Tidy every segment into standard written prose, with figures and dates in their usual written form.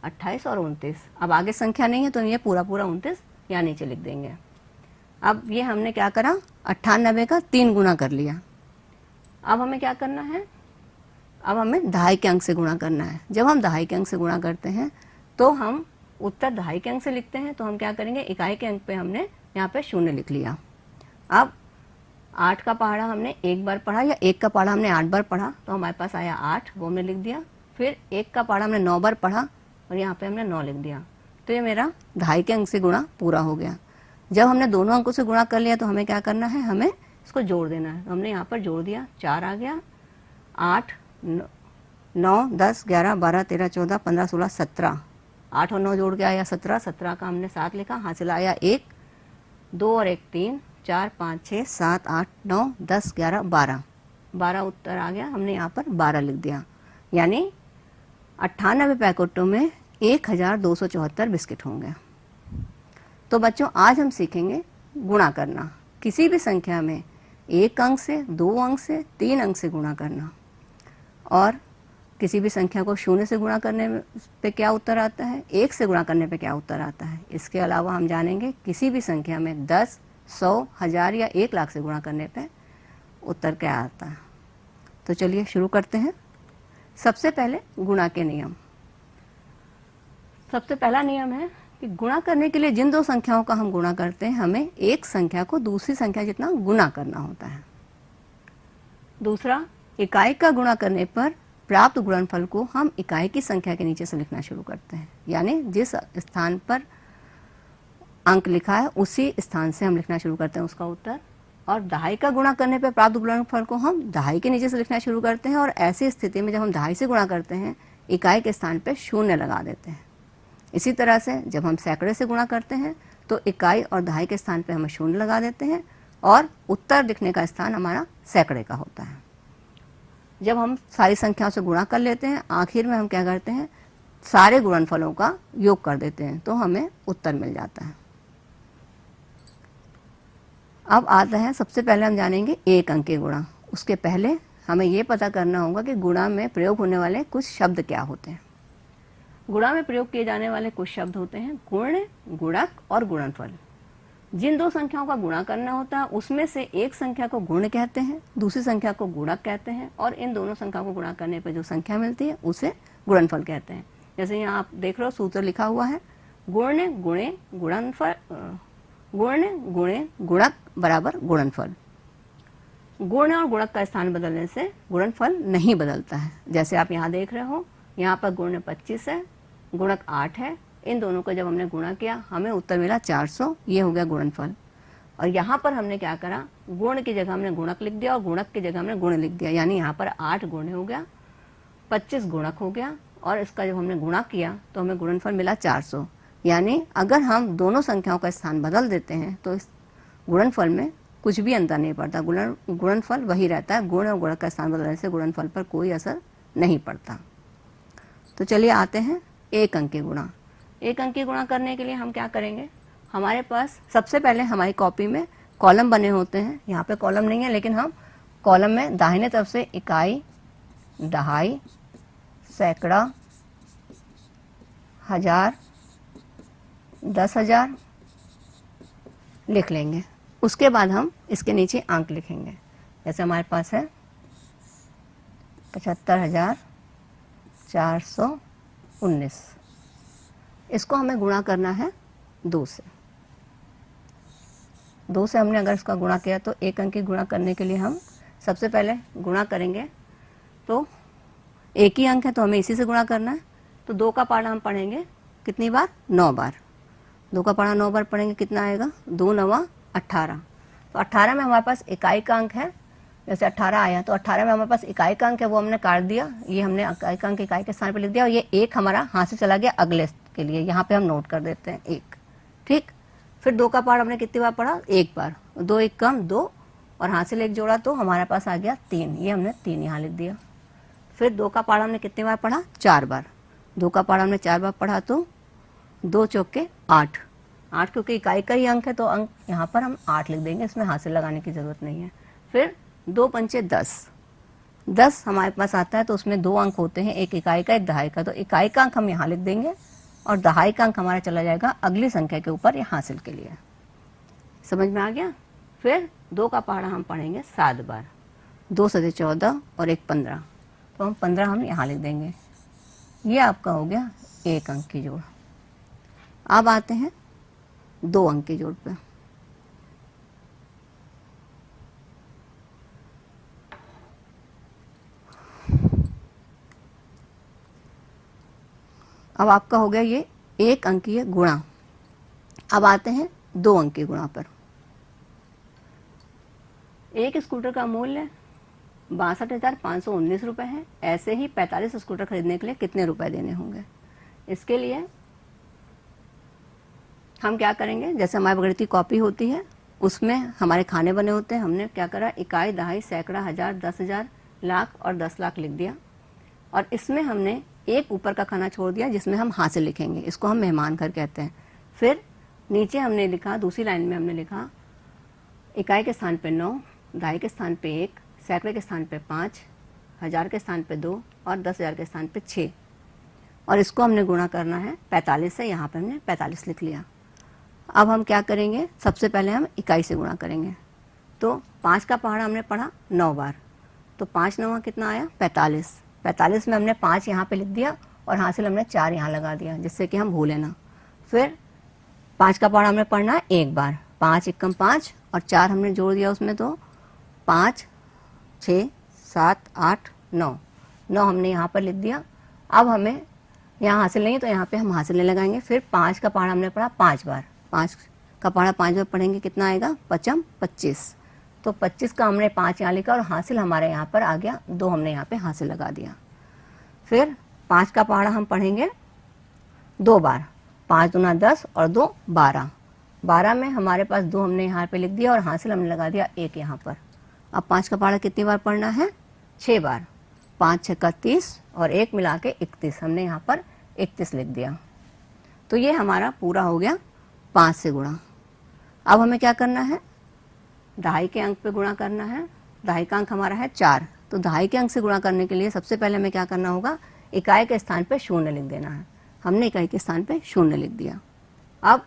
28 और 29। अब आगे संख्या नहीं है तो ये पूरा पूरा 29 यहाँ नीचे लिख देंगे। अब ये हमने क्या करा, 98 का 3 गुना कर लिया। अब हमें क्या करना है, अब हमें दहाई के अंक से गुणा करना है। जब हम दहाई के अंक से गुणा करते हैं तो हम उत्तर दहाई के अंक से लिखते हैं, तो हम क्या करेंगे, इकाई के अंक पे हमने यहाँ पे 0 लिख लिया। अब 8 का पहाड़ा हमने 1 बार पढ़ा या 1 का पहाड़ा हमने 8 बार पढ़ा, तो हमारे पास आया 8, वो हमने लिख दिया। फिर 1 का पहाड़ा हमने 9 बार पढ़ा और यहाँ पे हमने 9 लिख दिया। तो ये मेरा दहाई के अंक से गुणा पूरा हो गया। जब हमने दोनों अंकों से गुणा कर लिया तो हमें क्या करना है, हमें इसको जोड़ देना है। तो हमने यहाँ पर जोड़ दिया, 4 आ गया, 8, 9, 10, 11, 12, 13, 14, 15, 16, 17, 8 और 9 जोड़ के आया 17, 17 का हमने 7 लिखा, हासिल आया 1, 2 और 1 3, 4, 5, 6, 7, 8, 9, 10, 11, 12, 12 उत्तर आ गया। हमने यहाँ पर 12 लिख दिया, यानी 98 पैकेटों में 1274 बिस्किट होंगे। तो बच्चों आज हम सीखेंगे गुणा करना, किसी भी संख्या में 1 अंक से, 2 अंक से, 3 अंक से गुणा करना, और किसी भी संख्या को 0 से गुणा करने पे क्या उत्तर आता है, 1 से गुणा करने पे क्या उत्तर आता है। इसके अलावा हम जानेंगे किसी भी संख्या में 10, 100, 1000 या 1 लाख से गुणा करने पे उत्तर क्या आता है। तो चलिए शुरू करते हैं। सबसे पहले गुणा के नियम। सबसे पहला नियम है कि गुणा करने के लिए जिन दो संख्याओं का हम गुणा करते हैं, हमें एक संख्या को दूसरी संख्या जितना गुणा करना होता है। दूसरा, इकाई का गुणा करने पर प्राप्त गुणनफल को हम इकाई की संख्या के नीचे से लिखना शुरू करते हैं, यानी जिस स्थान पर अंक लिखा है उसी स्थान से हम लिखना शुरू करते हैं उसका उत्तर। और दहाई का गुणा करने पर प्राप्त गुणनफल को हम दहाई के नीचे से लिखना शुरू करते हैं, और ऐसी स्थिति में जब हम दहाई से गुणा करते हैं इकाई के स्थान पर 0 लगा देते हैं। इसी तरह से जब हम सैकड़े से गुणा करते हैं तो इकाई और दहाई के स्थान पर हम 0 लगा देते हैं और उत्तर लिखने का स्थान हमारा सैकड़े का होता है। जब हम सारी संख्याओं से गुणा कर लेते हैं, आखिर में हम क्या करते हैं, सारे गुणनफलों का योग कर देते हैं, तो हमें उत्तर मिल जाता है। अब आता है, सबसे पहले हम जानेंगे 1 अंक के गुणा। उसके पहले हमें ये पता करना होगा कि गुणा में प्रयोग होने वाले कुछ शब्द क्या होते हैं। गुणा में प्रयोग किए जाने वाले कुछ शब्द होते हैं गुण, गुणक और गुणनफल। जिन दो संख्याओं का गुणा करना होता है उसमें से एक संख्या को गुण कहते हैं, दूसरी संख्या को गुणक कहते हैं, और इन दोनों संख्याओं को गुणा करने पर जो संख्या मिलती है उसे गुणनफल कहते हैं। जैसे यहाँ आप देख रहे हो सूत्र लिखा हुआ है, गुण गुणे गुणनफल, गुण गुणे गुणक बराबर गुणनफल। गुण और गुणक का स्थान बदलने से गुणनफल नहीं बदलता है। जैसे आप यहाँ देख रहे हो, यहाँ पर गुण 25 है, गुणक 8 है। इन दोनों को जब हमने गुणा किया हमें उत्तर मिला 400, ये हो गया गुणनफल। और यहाँ पर हमने क्या करा, गुण की जगह हमने गुणक लिख दिया और गुणक की जगह हमने गुण लिख दिया, यानी यहाँ पर 8 गुण हो गया, 25 गुणक हो गया, और इसका जब हमने गुणा किया तो हमें गुणनफल मिला 400। यानी अगर हम दोनों संख्याओं का स्थान बदल देते हैं तो इस गुणनफल में कुछ भी अंतर नहीं पड़ता, गुणनफल वही रहता है। गुण और गुणक का स्थान बदलने से गुणनफल पर कोई असर नहीं पड़ता। तो चलिए आते हैं 1 अंक के गुणा। 1 अंक की गुणा करने के लिए हम क्या करेंगे, हमारे पास सबसे पहले हमारी कॉपी में कॉलम बने होते हैं। यहाँ पे कॉलम नहीं है, लेकिन हम कॉलम में दाहिने तरफ से इकाई, दहाई, सैकड़ा, 1000, 10,000 लिख लेंगे। उसके बाद हम इसके नीचे अंक लिखेंगे। जैसे हमारे पास है 75,419, इसको हमें गुणा करना है 2 से। 2 से हमने अगर इसका गुणा किया तो 1 अंक की गुणा करने के लिए हम सबसे पहले गुणा करेंगे, तो एक ही अंक है तो हमें इसी से गुणा करना है। तो 2 का पहाड़ा हम पढ़ेंगे कितनी बार, 9 बार। 2 का पहाड़ा 9 बार पढ़ेंगे, कितना आएगा, 2 9 18। तो 18 में हमारे पास इकाई का अंक है, जैसे 18 आया तो 18 में हमारे पास इकाई का अंक है, वो हमने काट दिया, ये हमने इकाई का अंक इकाई के स्थान पर लिख दिया, और ये 1 हमारा हाथ से चला गया अगले के लिए, यहाँ पे हम नोट कर देते हैं 1। ठीक, फिर 2 का पहाड़ हमने कितनी बार पढ़ा, 1 बार। 2 1 कम 2, और हाथ से 1 जोड़ा तो हमारे पास आ गया 3, ये हमने 3 यहाँ लिख दिया। फिर 2 का पहाड़ा हमने कितनी बार पढ़ा, 4 बार। 2 का पहाड़ा हमने 4 बार पढ़ा तो 2 चौके 8, 8 क्योंकि इकाई का ही अंक है तो अंक यहाँ पर हम 8 लिख देंगे, इसमें हाथ से लगाने की जरूरत नहीं है। फिर 2 पंचे 10, 10 हमारे पास आता है तो उसमें 2 अंक होते हैं, एक इकाई का एक दहाई का, तो इकाई का अंक हम यहाँ लिख देंगे और दहाई का अंक हमारा चला जाएगा अगली संख्या के ऊपर या हासिल के लिए। समझ में आ गया। फिर 2 का पहाड़ा हम पढ़ेंगे 7 बार, 2 सते 14 और 1 15, तो हम 15 हम यहाँ लिख देंगे। ये आपका हो गया 1 अंक की जोड़। अब आते हैं 2 अंक की जोड़ पे। अब आपका हो गया ये 1 अंकीय गुणा। अब आते हैं 2 अंकीय गुणा पर। एक स्कूटर का मूल्य 62,519 रुपये है। ऐसे ही 45 स्कूटर खरीदने के लिए कितने रुपए देने होंगे? इसके लिए हम क्या करेंगे, जैसे हमारी गणितीय कॉपी होती है उसमें हमारे खाने बने होते हैं। हमने क्या करा, इकाई, दहाई, सैकड़ा, हजार, 10,000, लाख और 10 लाख लिख दिया। और इसमें हमने एक ऊपर का खाना छोड़ दिया जिसमें हम हासिल लिखेंगे, इसको हम मेहमान घर कहते हैं। फिर नीचे हमने लिखा, दूसरी लाइन में हमने लिखा इकाई के स्थान पे 9, दहाई के स्थान पे 1, सैकड़े के स्थान पे 5, हजार के स्थान पे 2 और 10,000 के स्थान पे 6। और इसको हमने गुणा करना है 45 से। यहाँ पे हमने 45 लिख लिया। अब हम क्या करेंगे, सबसे पहले हम इकाई से गुणा करेंगे। तो 5 का पहाड़ा हमने पढ़ा 9 बार, तो 5 9 कितना आया 45। 45 में हमने 5 यहाँ पे लिख दिया और हासिल हमने 4 यहाँ लगा दिया जिससे कि हम भूले ना। फिर 5 का पहाड़ा हमने पढ़ना है 1 बार, 5 एकम 5 और 4 हमने जोड़ दिया उसमें, तो 5 6 7 8 9 9 हमने यहाँ पर लिख दिया। अब हमें यहाँ हासिल नहीं, तो यहाँ पे हम हासिल नहीं लगाएंगे। फिर 5 का पहाड़ा हमने पढ़ा 5 बार, 5 का पहाड़ा 5 बार पढ़ेंगे, कितना आएगा 5 25। तो 25 का हमने 5 यहाँ लिखा और हासिल हमारे यहाँ पर आ गया 2, हमने यहाँ पे हासिल लगा दिया। फिर 5 का पहाड़ा हम पढ़ेंगे 2 बार, 5 दूना 10 और 2 12। 12 में हमारे पास 2 हमने यहाँ पे लिख दिया और हासिल हमने लगा दिया 1 यहाँ पर। अब 5 का पहाड़ा कितनी बार पढ़ना है 6 बार, 5 6 30 और 1 मिला के 31, हमने यहाँ पर 31 लिख दिया। तो ये हमारा पूरा हो गया 5 से गुणा। अब हमें क्या करना है, दहाई के अंक पे गुणा करना है। दहाई का अंक हमारा है 4, तो दहाई के अंक से गुणा करने के लिए सबसे पहले हमें क्या करना होगा, इकाई के स्थान पे 0 लिख देना है। हमने इकाई के स्थान पे 0 लिख दिया। अब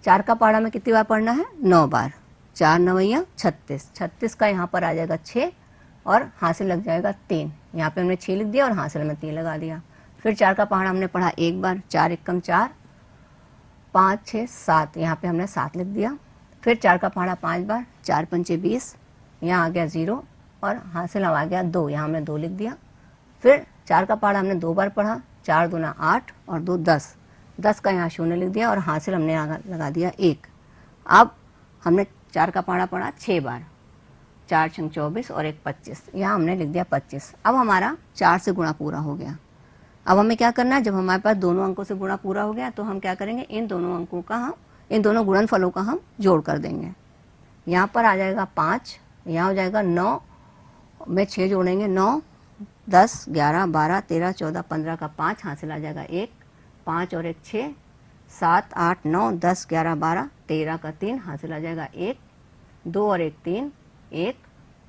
4 का पहाड़ा में कितनी बार पढ़ना है 9 बार, 4 9 36, 36 का यहाँ पर आ जाएगा 6 और हासिल लग जाएगा 3। यहाँ पे हमने 6 लिख दिया और हासिल में 3 लगा दिया। फिर 4 का पहाड़ा हमने पढ़ा 1 बार, 4 एकम 4, 5 6 7, यहाँ पे हमने 7 लिख दिया। फिर 4 का पहाड़ा 5 बार, 4 पंचे 20, यहाँ आ गया 0 और हासिल आ गया 2, यहाँ हमने 2 लिख दिया। फिर 4 का पहाड़ा हमने 2 बार पढ़ा, 4 दूना 8 और 2 10, 10 का यहाँ 0 लिख दिया और हासिल हमने लगा दिया 1। अब हमने 4 का पहाड़ा पढ़ा 6 बार, 4 छंग 24 और 1 25, यहाँ हमने लिख दिया 25। अब हमारा 4 से गुणा पूरा हो गया। अब हमें क्या करना है, जब हमारे पास दोनों अंकों से गुणा पूरा हो गया तो हम क्या करेंगे, इन दोनों अंकों का हम, इन दोनों गुणनफलों का हम जोड़ कर देंगे। यहाँ पर आ जाएगा 5, यहाँ हो जाएगा 9 में 6 जोड़ेंगे, 9 10 11 12 13 14 15 का 5 हासिल आ जाएगा 1, 5 और 1 6 7 8 9 10 11 12 13 का 3 हासिल आ जाएगा 1, 2 और 1 3 1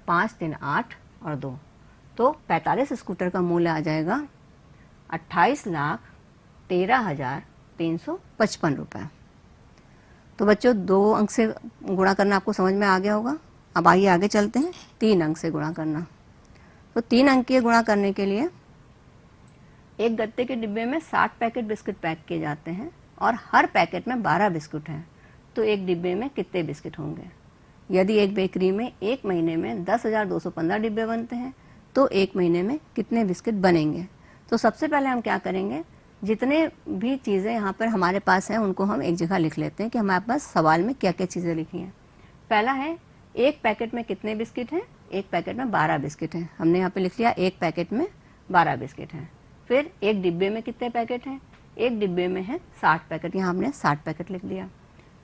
5 3 8 और 2। तो 45 स्कूटर का मूल्य आ जाएगा 28,13,355 रुपये। तो बच्चों 2 अंक से गुणा करना आपको समझ में आ गया होगा। अब आइए आगे चलते हैं 3 अंक से गुणा करना। तो 3 अंकीय गुणा करने के लिए एक गत्ते के डिब्बे में 60 पैकेट बिस्किट पैक किए जाते हैं और हर पैकेट में 12 बिस्कुट हैं, तो एक डिब्बे में कितने बिस्किट होंगे? यदि एक बेकरी में एक महीने में 10,215 डिब्बे बनते हैं तो एक महीने में कितने बिस्किट बनेंगे? तो सबसे पहले हम क्या करेंगे, जितने भी चीज़ें यहाँ पर हमारे पास हैं उनको हम एक जगह लिख लेते हैं कि हमारे पास सवाल में क्या क्या चीज़ें लिखी हैं। पहला है एक पैकेट में कितने बिस्किट हैं? एक पैकेट में 12 बिस्किट हैं, हमने यहाँ पे लिख लिया एक पैकेट में 12 बिस्किट हैं। फिर एक डिब्बे में कितने पैकेट हैं? एक डिब्बे में है 60 पैकेट, यहाँ हमने 60 पैकेट लिख दिया।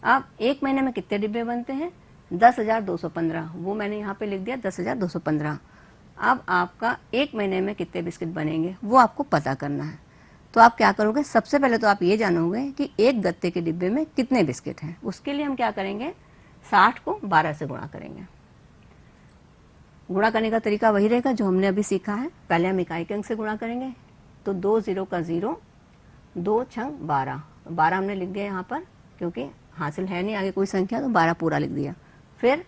अब एक महीने में कितने डिब्बे बनते हैं? 10,215, वो मैंने यहाँ पे लिख दिया 10,215। अब आपका एक महीने में कितने बिस्किट बनेंगे वो आपको पता करना है। तो आप क्या करोगे, सबसे पहले तो आप ये जानोगे कि एक गत्ते के डिब्बे में कितने बिस्किट हैं। उसके लिए हम क्या करेंगे, 60 को 12 से गुणा करेंगे। गुणा करने का तरीका वही रहेगा जो हमने अभी सीखा है। पहले हम इकाई के अंक से गुणा करेंगे, तो 2 0 का 0, 2 छंग 12, 12 हमने लिख दिया यहाँ पर क्योंकि हासिल है नहीं आगे कोई संख्या, तो 12 पूरा लिख दिया। फिर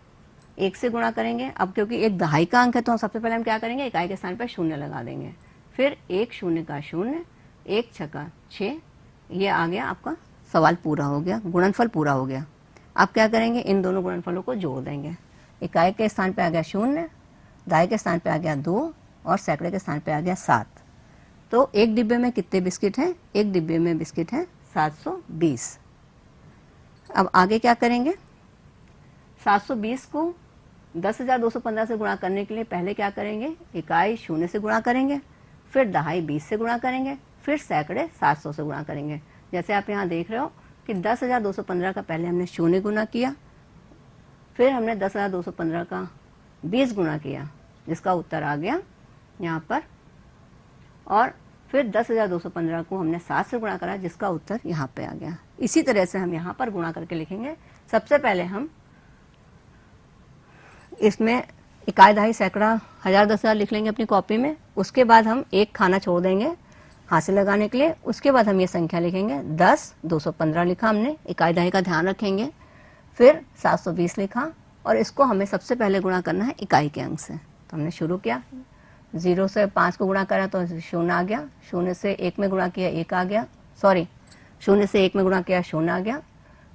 1 से गुणा करेंगे। अब क्योंकि एक दहाई का अंक है तो सबसे पहले हम क्या करेंगे, इकाई के स्थान पर शून्य लगा देंगे। फिर 1 शून्य का शून्य, 1 छक्का 6, ये आ गया आपका सवाल पूरा हो गया, गुणनफल पूरा हो गया। अब क्या करेंगे, इन दोनों गुणनफलों को जोड़ देंगे। इकाई के स्थान पे आ गया 0, दहाई के स्थान पे आ गया 2 और सैकड़े के स्थान पे आ गया 7। तो एक डिब्बे में कितने बिस्किट हैं, एक डिब्बे में बिस्किट हैं 720। अब आगे क्या करेंगे, 720 को 10,215 से गुणा करने के लिए पहले क्या करेंगे, इकाई 0 से गुणा करेंगे, फिर दहाई 20 से गुणा करेंगे, फिर सैकड़े 700 से गुणा करेंगे। जैसे आप यहाँ देख रहे हो कि 10,215 का पहले हमने 0 गुना किया, फिर हमने 10,215 का 20 गुना किया जिसका उत्तर आ गया यहाँ पर, और फिर 10,215 को हमने 7 से गुणा करा जिसका उत्तर यहाँ पे आ गया। इसी तरह से हम यहाँ पर गुणा करके लिखेंगे। सबसे पहले हम इसमें इकाई दहाई सैकड़ा हजार 10,000 लिख लेंगे अपनी कॉपी में। उसके बाद हम एक खाना छोड़ देंगे हासिल लगाने के लिए। उसके बाद हम ये संख्या लिखेंगे 10,215 लिखा हमने, इकाई दहाई का ध्यान रखेंगे। फिर 720 लिखा और इसको हमें सबसे पहले गुणा करना है इकाई के अंक से। तो हमने शुरू किया, 0 से 5 को गुणा करा तो 0 आ गया, 0 से 1 में गुणा किया 1 आ गया, 0 से 1 में गुणा किया 0 आ गया,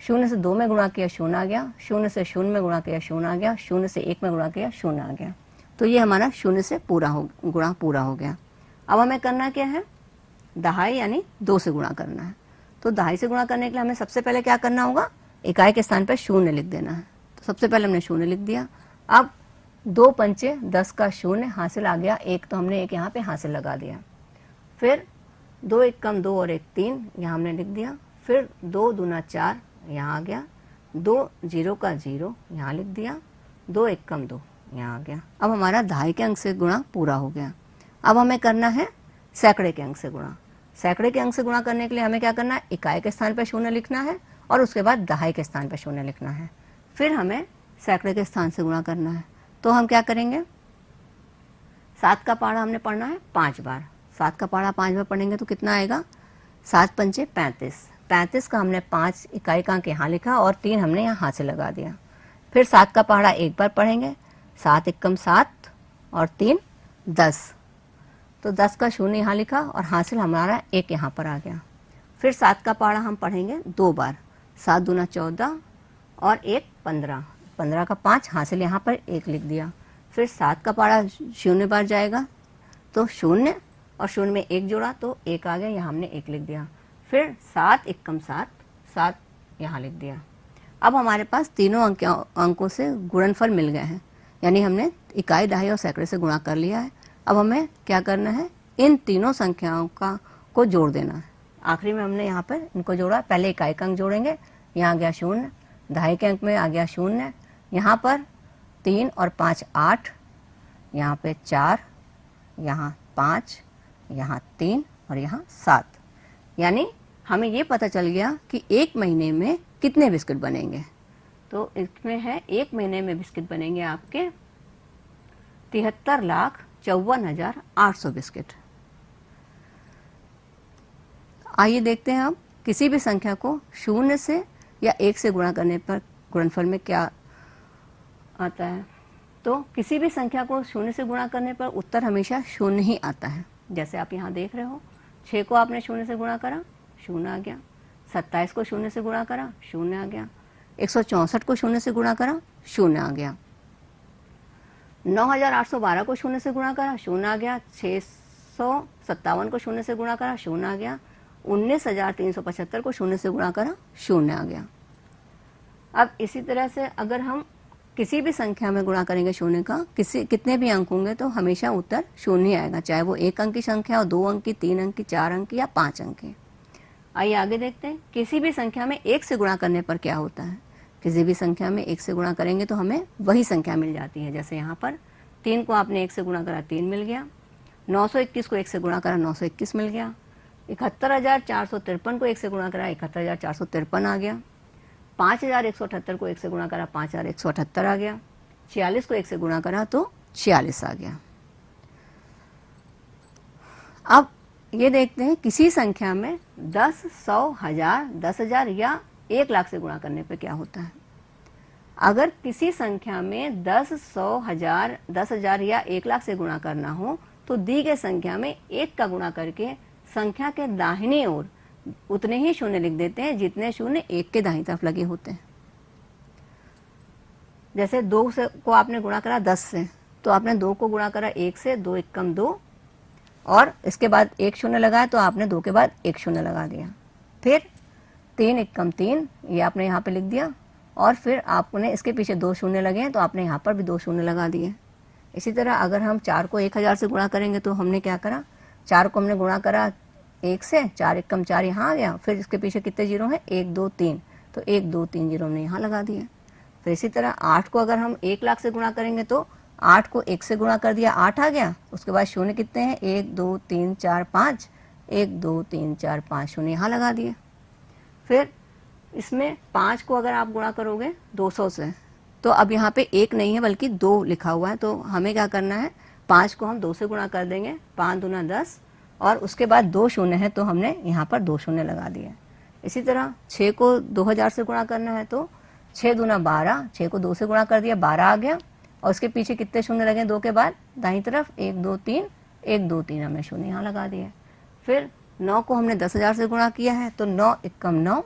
0 से 2 में गुणा किया 0 आ गया, 0 से 0 में गुणा किया 0 आ गया, 0 से 1 में गुणा किया 0 आ गया। तो ये हमारा 0 से गुणा पूरा हो गया। अब हमें करना क्या है, दहाई यानी 2 से गुणा करना है। तो दहाई से गुणा करने के लिए हमें सबसे पहले क्या करना होगा, इकाई के स्थान पर 0 लिख देना है। तो सबसे पहले हमने 0 लिख दिया। अब 2 पंचे 10 का 0 हासिल आ गया 1, तो हमने 1 यहाँ पे हासिल लगा दिया। फिर 2 1 कम 2 और 1 3 यहाँ हमने लिख दिया। फिर 2 दूना 4 यहाँ आ गया, 2 0 का 0 यहाँ लिख दिया, 2 1 कम 2 यहाँ आ गया। अब हमारा दहाई के अंक से गुणा पूरा हो गया। अब हमें करना है सैकड़े के अंक से गुणा। सैकड़े के अंक से गुणा करने के लिए हमें क्या करना है, इकाई के स्थान पर 0 लिखना है और उसके बाद दहाई के स्थान पर 0 लिखना है। फिर हमें सैकड़े के स्थान से गुणा करना है। तो हम क्या करेंगे, 7 का पहाड़ा हमने पढ़ना है 5 बार। 7 का पहाड़ा 5 बार पढ़ेंगे तो कितना आएगा, 7 पंचे 35। 35 का हमने 5 इकाई का अंक यहाँ लिखा और 3 हमने यहाँ हाथ से लगा दिया। फिर 7 का पहाड़ा एक बार पढ़ेंगे, 7 एकम 7 और 3 10। तो 10 का 0 यहाँ लिखा और हासिल हमारा 1 यहाँ पर आ गया। फिर 7 का पहाड़ा हम पढ़ेंगे 2 बार, 7 दूना 14 और 1 15। 15 का 5 हासिल यहाँ पर 1 लिख दिया। फिर 7 का पहाड़ा 0 बार जाएगा तो 0 और 0 में 1 जोड़ा तो 1 आ गया, यहाँ हमने 1 लिख दिया। फिर 7 एकम 7, 7 यहाँ लिख दिया। अब हमारे पास तीनों अंकों से गुणनफल मिल गए हैं, यानी हमने इकाई दहाई और सैकड़े से गुणा कर लिया है। अब हमें क्या करना है, इन तीनों संख्याओं को जोड़ देना है। आखिरी में हमने यहाँ पर इनको जोड़ा। पहले इकाई का अंक जोड़ेंगे, यहाँ आ गया 0, दहाई के अंक में आ गया 0, यहाँ पर 3 और 5 8, यहाँ पे 4, यहाँ 5, यहाँ 3 और यहाँ 7। यानी हमें ये पता चल गया कि एक महीने में कितने बिस्किट बनेंगे। तो इसमें है एक महीने में बिस्किट बनेंगे आपके 73,54,800 बिस्किट। आइए देखते हैं अब किसी भी संख्या को 0 से या 1 से गुणा करने पर गुणनफल में क्या आता है। तो किसी भी संख्या को 0 से गुणा करने पर उत्तर हमेशा 0 ही आता है। जैसे आप यहाँ देख रहे हो, 6 को आपने 0 से गुणा करा 0 आ गया, 27 को 0 से गुणा करा 0 आ गया, 164 को 0 से गुणा करा 0 आ गया, 9,812 को 0 से गुणा करा 0 आ गया, 657 को 0 से गुणा करा 0 आ गया, 19,375 को 0 से गुणा करा 0 आ गया। अब इसी तरह से अगर हम किसी भी संख्या में गुणा करेंगे 0 का, कितने भी अंक होंगे तो हमेशा उत्तर 0 ही आएगा, चाहे वो 1 अंक की संख्या हो, 2 अंक की, 3 अंक की, 4 अंक की या 5 अंक की। आइए आगे देखते हैं किसी भी संख्या में 1 से गुणा करने पर क्या होता है। किसी भी संख्या में 1 से गुणा करेंगे तो हमें वही संख्या मिल जाती है। जैसे यहाँ पर 3 को आपने 1 से गुणा करा 3 मिल गया, 921 को 1 से गुणा करा 921 मिल गया, 71,453 को 1 से गुणा करा 71,453 आ गया, 5,178 को 1 से गुणा करा 5,178 आ गया, 46 को 1 से गुणा करा तो 46 आ गया। अब ये देखते हैं किसी संख्या में 10, 100, 1000, 10,000 या 1 लाख से गुणा करने पे क्या होता है। अगर किसी संख्या में 10, 100, 1000, 10,000 या 1 लाख से गुणा करना हो तो दी गई संख्या में 1 का गुणा करके संख्या के दाहिनी ओर उतने ही शून्य लिख देते हैं जितने शून्य 1 के दाहिनी तरफ लगे होते हैं। जैसे 2 से को आपने गुणा करा 10 से, तो आपने 2 को गुणा करा 1 से, 2 एकम 2, और इसके बाद 1 शून्य लगाया तो आपने 2 के बाद 1 शून्य लगा दिया। फिर 3 एकम 3, ये आपने यहाँ पे लिख दिया, और फिर आपने इसके पीछे 2 शून्य लगे हैं तो आपने यहाँ पर भी 2 शून्य लगा दिए। इसी तरह अगर हम 4 को 1000 से गुणा करेंगे तो हमने क्या करा, 4 को हमने गुणा करा 1 से, 4 एकम 4 यहाँ आ गया, फिर इसके पीछे कितने जीरो हैं, 1 2 3, तो 1 2 3 जीरो हमने यहाँ लगा दिया। फिर इसी तरह 8 को अगर हम 1 लाख से गुणा करेंगे तो 8 को 1 से गुणा कर दिया, 8 आ गया, उसके बाद शून्य कितने हैं, 1 2 3 4 5, 1 2 3 4 5 शून्य यहाँ लगा दिए। फिर इसमें 5 को अगर आप गुणा करोगे 200 से, तो अब यहाँ पे 1 नहीं है बल्कि 2 लिखा हुआ है, तो हमें क्या करना है, 5 को हम 2 से गुणा कर देंगे, 5 दूना 10, और उसके बाद 2 शून्य है तो हमने यहाँ पर 2 शून्य लगा दिए। इसी तरह 6 को 2000 से गुणा करना है तो 6 दूना 12, 6 को 2 से गुणा कर दिया, 12 आ गया, और उसके पीछे कितने शून्य लगे 2 के बाद, दाईं तरफ 1 2 3, 1 2 3 हमने शून्य यहाँ लगा दिए। फिर 9 को हमने 10,000 से गुणा किया है तो 9 एकम 9,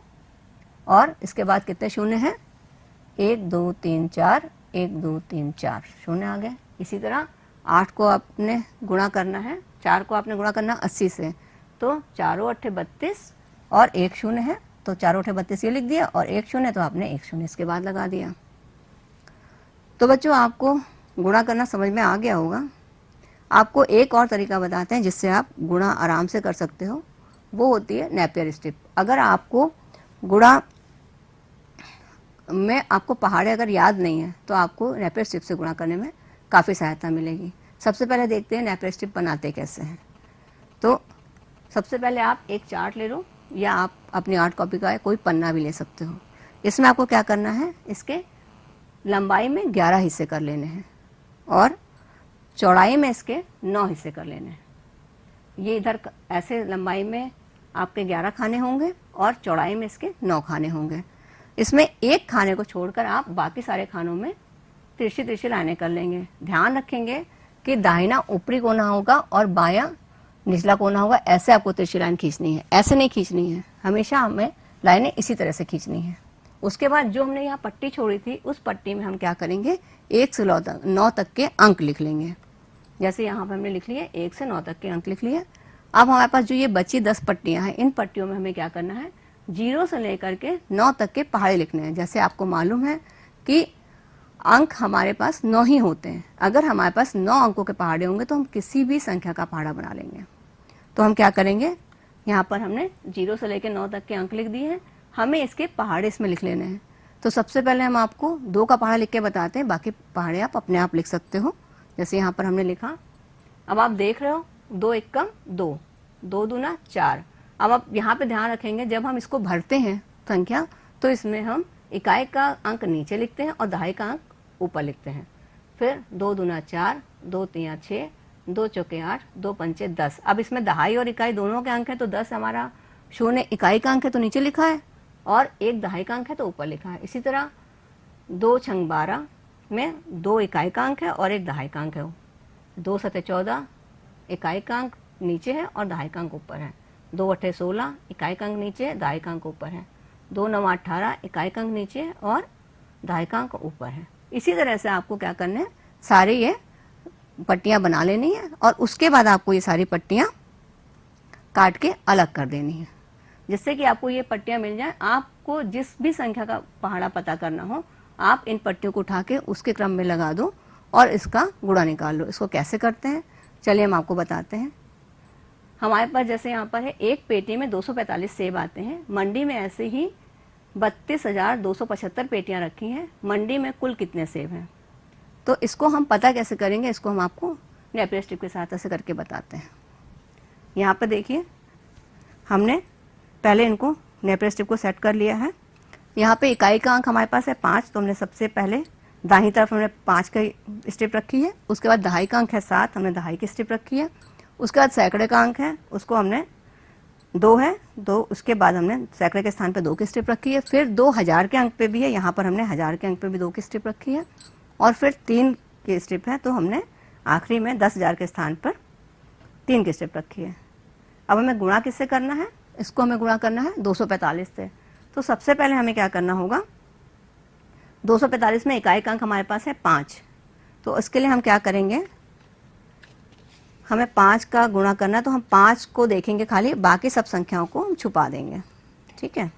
और इसके बाद कितने शून्य हैं, 1 2 3 4, 1 2 3 4 शून्य आ गए। इसी तरह 8 को आपने गुणा करना है, 4 को आपने गुणा करना 80 से, तो 4 8 32 और 1 शून्य है तो 4 8 32 ये लिख दिया, और 1 शून्य तो आपने 1 शून्य इसके बाद लगा दिया। तो बच्चों आपको गुणा करना समझ में आ गया होगा। आपको एक और तरीका बताते हैं जिससे आप गुणा आराम से कर सकते हो, वो होती है नेपियर स्ट्रिप। अगर आपको गुणा में आपको पहाड़े अगर याद नहीं है तो आपको नेपियर स्ट्रिप से गुणा करने में काफ़ी सहायता मिलेगी। सबसे पहले देखते हैं नेपियर स्ट्रिप बनाते कैसे हैं। तो सबसे पहले आप एक चार्ट ले लो, या आप अपनी आर्ट कॉपी का कोई पन्ना भी ले सकते हो। इसमें आपको क्या करना है, इसके लंबाई में 11 हिस्से कर लेने हैं और चौड़ाई में इसके 9 हिस्से कर लेने हैं। ये इधर ऐसे लंबाई में आपके 11 खाने होंगे और चौड़ाई में इसके 9 खाने होंगे। इसमें एक खाने को छोड़कर आप बाकी सारे खानों में तिरछी तिरछी लाइनें कर लेंगे। ध्यान रखेंगे कि दाहिना ऊपरी कोना होगा और बायां निचला कोना होगा, ऐसे आपको तिरछी लाइन खींचनी है, ऐसे नहीं खींचनी है, हमेशा हमें लाइनें इसी तरह से खींचनी है। उसके बाद जो हमने यहाँ पट्टी छोड़ी थी उस पट्टी में हम क्या करेंगे, 1 से 9 तक के अंक लिख लेंगे। जैसे यहाँ पर हमने लिख लिए 1 से 9 तक के अंक लिख लिए। अब हमारे पास जो ये बची 10 पट्टियाँ हैं, इन पट्टियों में हमें क्या करना है, 0 से लेकर के 9 तक के पहाड़े लिखने हैं। जैसे आपको मालूम है कि अंक हमारे पास 9 ही होते हैं। अगर हमारे पास 9 अंकों के पहाड़े होंगे तो हम किसी भी संख्या का पहाड़ा बना लेंगे। तो हम क्या करेंगे, यहाँ पर हमने 0 से लेकर 9 तक के अंक लिख दिए हैं, हमें इसके पहाड़े इसमें लिख लेने हैं। तो सबसे पहले हम आपको 2 का पहाड़ा लिख के बताते हैं, बाकी पहाड़े आप अपने आप लिख सकते हो। जैसे यहाँ पर हमने लिखा, अब आप देख रहे हो 2 एकम 2, 2 दूना 4। अब आप यहाँ पे ध्यान रखेंगे, जब हम इसको भरते हैं संख्या तो इसमें हम इकाई का अंक नीचे लिखते हैं और दहाई का अंक ऊपर लिखते हैं। फिर 2 दूना 4, 2 तिया 6, 2 चौके 8, 2 पंचे 10। अब इसमें दहाई और इकाई दोनों के अंक है तो 10 हमारा शून्य इकाई का अंक है तो नीचे लिखा है, और 1 दहाई का अंक है तो ऊपर लिखा है। इसी तरह 2 छंग 12 में 2 इकाई का अंक है और 1 दहाई का अंक है। 2 सते 14 इकाई का अंक नीचे है और दहाई का अंक ऊपर है। 2 अट्ठे 16 इकाई का अंक नीचे है, दहाई का अंक ऊपर है। 2 9 18 इकाई का अंक नीचे है और दहाई का अंक ऊपर है। इसी तरह से आपको क्या करना है, सारे ये पट्टियां बना लेनी है और उसके बाद आपको ये सारी पट्टियां काट के अलग कर देनी है, जिससे कि आपको ये पट्टियां मिल जाए। आपको जिस भी संख्या का पहाड़ा पता करना हो, आप इन पट्टियों को उठा के उसके क्रम में लगा दो और इसका गुणा निकाल लो। इसको कैसे करते हैं चलिए हम आपको बताते हैं। हमारे पास जैसे यहाँ पर है, एक पेटी में 245 सेब आते हैं। मंडी में ऐसे ही 32,275 पेटियां रखी हैं। मंडी में कुल कितने सेब हैं, तो इसको हम पता कैसे करेंगे, इसको हम आपको नेपियर स्ट्रिप की सहायता से करके बताते हैं। यहाँ पर देखिए, हमने पहले इनको नेपियर स्ट्रिप को सेट कर लिया है। यहाँ पे इकाई का अंक हमारे पास है 5, तो हमने सबसे पहले दाहिनी तरफ हमने 5 की स्ट्रिप रखी है। उसके बाद दहाई का अंक है 7, हमने दहाई की स्ट्रिप रखी है। उसके बाद सैकड़े का अंक है, उसको हमने 2 है, 2 उसके बाद हमने सैकड़े के स्थान पे 2 की स्टेप रखी है। फिर 2 हज़ार के अंक पे भी है, यहाँ पर हमने हज़ार के अंक पे भी 2 की स्टेप रखी है, और फिर 3 की स्टेप है, तो हमने आखिरी में 10,000 के स्थान पर 3 की स्टेप रखी है। अब हमें गुणा किससे करना है, इसको हमें गुणा करना है 245 से। तो सबसे पहले हमें क्या करना होगा, 245 में इकाई का अंक हमारे पास है 5, तो इसके लिए हम क्या करेंगे, हमें 5 का गुणा करना है, तो हम 5 को देखेंगे खाली, बाकी सब संख्याओं को हम छुपा देंगे। ठीक है,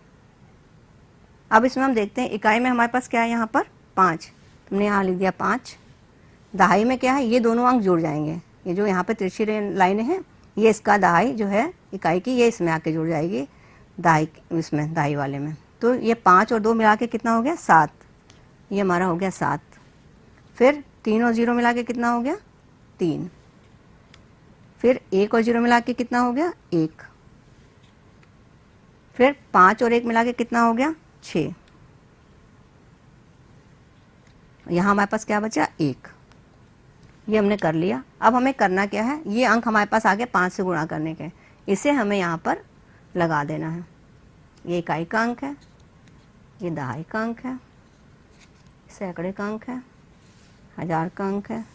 अब इसमें हम देखते हैं इकाई में हमारे पास क्या है, यहाँ पर 5, तुमने यहाँ लिख दिया 5। दहाई में क्या है, ये दोनों अंक जुड़ जाएंगे, ये जो यहाँ पे तिरछी लाइनें हैं, ये इसका दहाई जो है इकाई की, ये इसमें आके जुड़ जाएगी दहाई, इसमें दहाई वाले में। तो ये 5 और 2 मिला के कितना हो गया 7, ये हमारा हो गया 7। फिर 3 और 0 मिला के कितना हो गया 3। फिर 1 और 0 मिला के कितना हो गया 1। फिर 5 और 1 मिला के कितना हो गया 6। यहाँ हमारे पास क्या बचा 1, ये हमने कर लिया। अब हमें करना क्या है, ये अंक हमारे पास आ गए 5 से गुणा करने के, इसे हमें यहाँ पर लगा देना है। ये इकाई का अंक है, ये दहाई का अंक है, सैकड़े का अंक है, हज़ार का अंक है,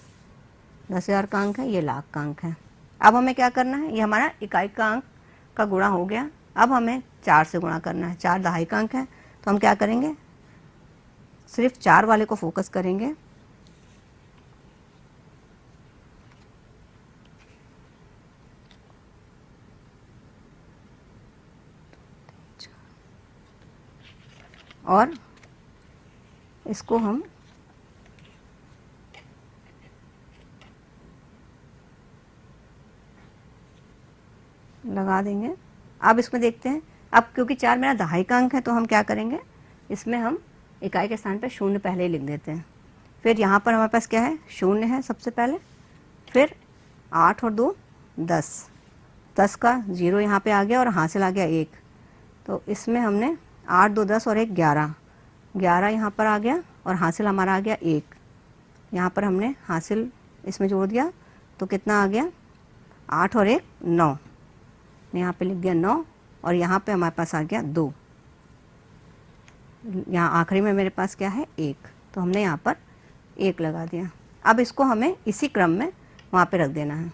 10,000 का अंक है, ये लाख का अंक है। अब हमें क्या करना है, ये हमारा इकाई का अंक का गुणा हो गया। अब हमें 4 से गुणा करना है, 4 दहाई का अंक है, तो हम क्या करेंगे, सिर्फ 4 वाले को फोकस करेंगे। और इसको हम लगा देंगे। अब इसमें देखते हैं, अब क्योंकि 4 मेरा दहाई का अंक है, तो हम क्या करेंगे, इसमें हम इकाई के स्थान पर 0 पहले ही लिख देते हैं। फिर यहाँ पर हमारे पास क्या है 0 है सबसे पहले, फिर 8 और 2 10, 10 का 0 यहाँ पे आ गया और हासिल आ गया 1, तो इसमें हमने 8 2 10 और 1 11, 11 यहाँ पर आ गया और हासिल हमारा आ गया 1। यहाँ पर हमने हासिल इसमें जोड़ दिया, तो कितना आ गया 8 और 1 9, यहाँ पे लिख दिया 9, और यहाँ पे हमारे पास आ गया 2। यहाँ आखिरी में मेरे पास क्या है 1, तो हमने यहाँ पर 1 लगा दिया। अब इसको हमें इसी क्रम में वहाँ पे रख देना है,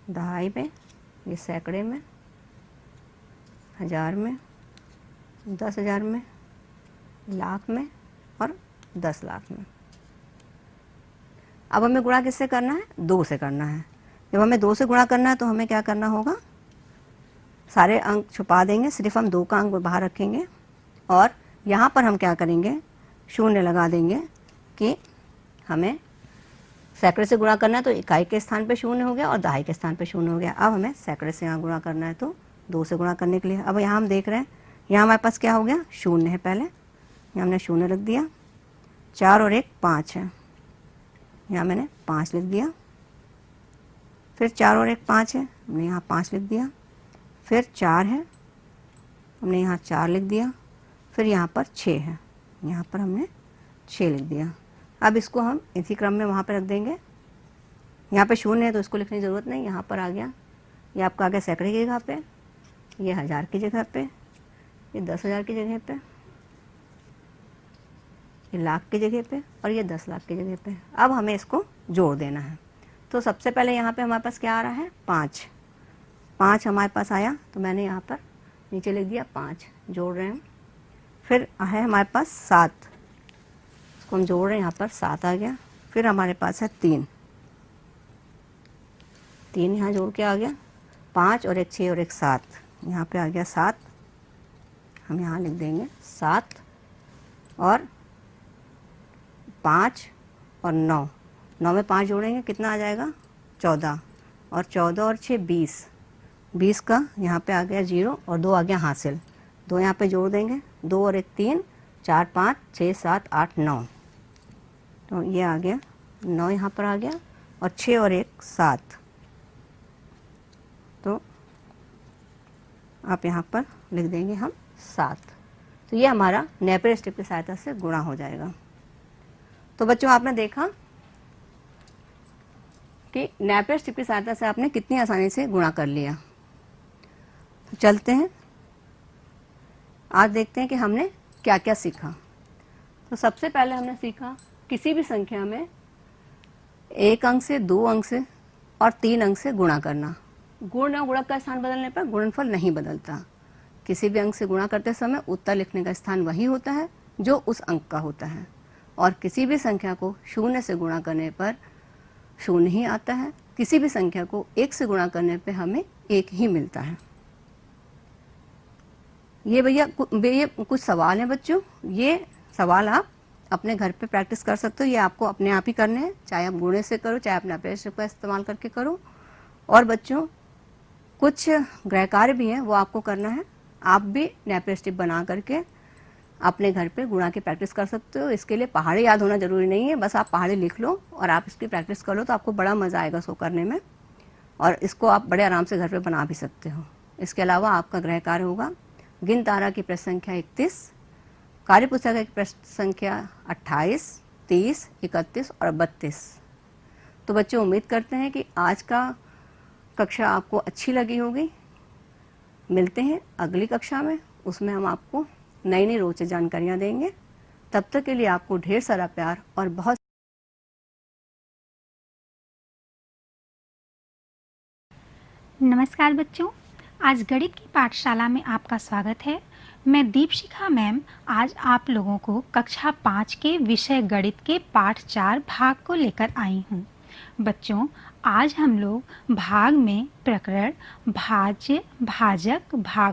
दहाई में, ये सैकड़े में, हज़ार में, 10,000 में, लाख में और 10 लाख में। अब हमें गुणा किससे करना है, 2 से करना है। जब हमें 2 से गुणा करना है, तो हमें क्या करना होगा, सारे अंक छुपा देंगे, सिर्फ हम 2 का अंक बाहर रखेंगे, और यहाँ पर हम क्या करेंगे 0 लगा देंगे कि हमें सैकड़े से गुणा करना है, तो इकाई के स्थान पे 0 हो गया और दहाई के स्थान पे 0 हो गया। अब हमें सैकड़े से यहाँ गुणा करना है, तो 2 से गुणा करने के लिए अब यहाँ हम देख रहे हैं, यहाँ हमारे पास क्या हो गया 0 है, पहले यहाँ हमने 0 रख दिया, 4 और 1 5 है, यहाँ मैंने 5 लिख दिया। फिर 4 और 1 5 है, हमने यहाँ 5 लिख दिया। फिर 4 है, हमने यहाँ 4 लिख दिया। फिर यहाँ पर 6 है, यहाँ पर हमने 6 लिख दिया। अब इसको हम इसी क्रम में वहाँ पर रख देंगे। यहाँ पे 0 है, तो इसको लिखने की ज़रूरत नहीं, यहाँ पर आ गया, ये आपका आ गया सैकड़े की जगह पे, ये 1000 की जगह पे, ये 10,000 की जगह पे, ये लाख की जगह पे, और ये 10 लाख की जगह पे। अब हमें इसको जोड़ देना है। तो सबसे पहले यहाँ पे हमारे पास क्या आ रहा है 5, 5 हमारे पास आया, तो मैंने यहाँ पर नीचे लिख दिया 5, जोड़ रहे हैं। फिर है हमारे पास 7, इसको हम जोड़ रहे हैं, यहाँ पर 7 आ गया। फिर हमारे पास है 3, 3 यहाँ जोड़ के आ गया, 5 और 1 6 और 1 7, यहाँ पे आ गया 7, हम यहाँ लिख देंगे 7, और 5 और 9, 9 में 5 जोड़ेंगे कितना आ जाएगा 14, और 14 और 6 20, 20 का यहाँ पे आ गया 0 और 2 आ गया हासिल, 2 यहाँ पे जोड़ देंगे, 2 और 1 3, 4 5 6 7 8 9, तो ये आ गया 9 यहाँ पर आ गया, और 6 और 1 7, तो आप यहाँ पर लिख देंगे हम 7। तो ये हमारा नेपियर स्ट्रिप की सहायता से गुणा हो जाएगा। तो बच्चों आपने देखा कि नेपियर स्ट्रिप की सहायता से आपने कितनी आसानी से गुणा कर लिया। तो चलते हैं, आज देखते हैं कि हमने क्या क्या सीखा। तो सबसे पहले हमने सीखा किसी भी संख्या में 1 अंक से, 2 अंक से और 3 अंक से गुणा करना। गुण और गुणक का स्थान बदलने पर गुणनफल नहीं बदलता। किसी भी अंक से गुणा करते समय उत्तर लिखने का स्थान वही होता है जो उस अंक का होता है, और किसी भी संख्या को 0 से गुणा करने पर 0 ही आता है। किसी भी संख्या को 1 से गुणा करने पर हमें 1 ही मिलता है। ये भैया कुछ सवाल हैं बच्चों, ये सवाल आप अपने घर पे प्रैक्टिस कर सकते हो। ये आपको अपने आप ही करने हैं, चाहे आप गुणे से करो, चाहे अपने नेपियर स्ट्रिप का इस्तेमाल करके करो। और बच्चों कुछ गृह कार्य भी हैं, वो आपको करना है। आप भी नेपियर स्ट्रिप बना करके अपने घर पे गुणा की प्रैक्टिस कर सकते हो। इसके लिए पहाड़े याद होना जरूरी नहीं है, बस आप पहाड़े लिख लो और आप इसकी प्रैक्टिस कर लो, तो आपको बड़ा मज़ा आएगा इसको करने में, और इसको आप बड़े आराम से घर पे बना भी सकते हो। इसके अलावा आपका गृह कार्य होगा गिन तारा की प्रश्न संख्या 31, कार्य पुस्तिका की प्रश्न संख्या 28, 30, 31 और 32। तो बच्चों उम्मीद करते हैं कि आज का कक्षा आपको अच्छी लगी होगी। मिलते हैं अगली कक्षा में, उसमें हम आपको नई नई रोचक जानकारियाँ देंगे। तब तक के लिए आपको ढेर सारा प्यार और बहुत। नमस्कार बच्चों, आज गणित की पाठशाला में आपका स्वागत है। मैं दीपशिखा मैम आज आप लोगों को कक्षा 5 के विषय गणित के पाठ 4 भाग को लेकर आई हूँ। बच्चों आज हम लोग भाग में प्रकरण, भाज्य, भाजक, भाग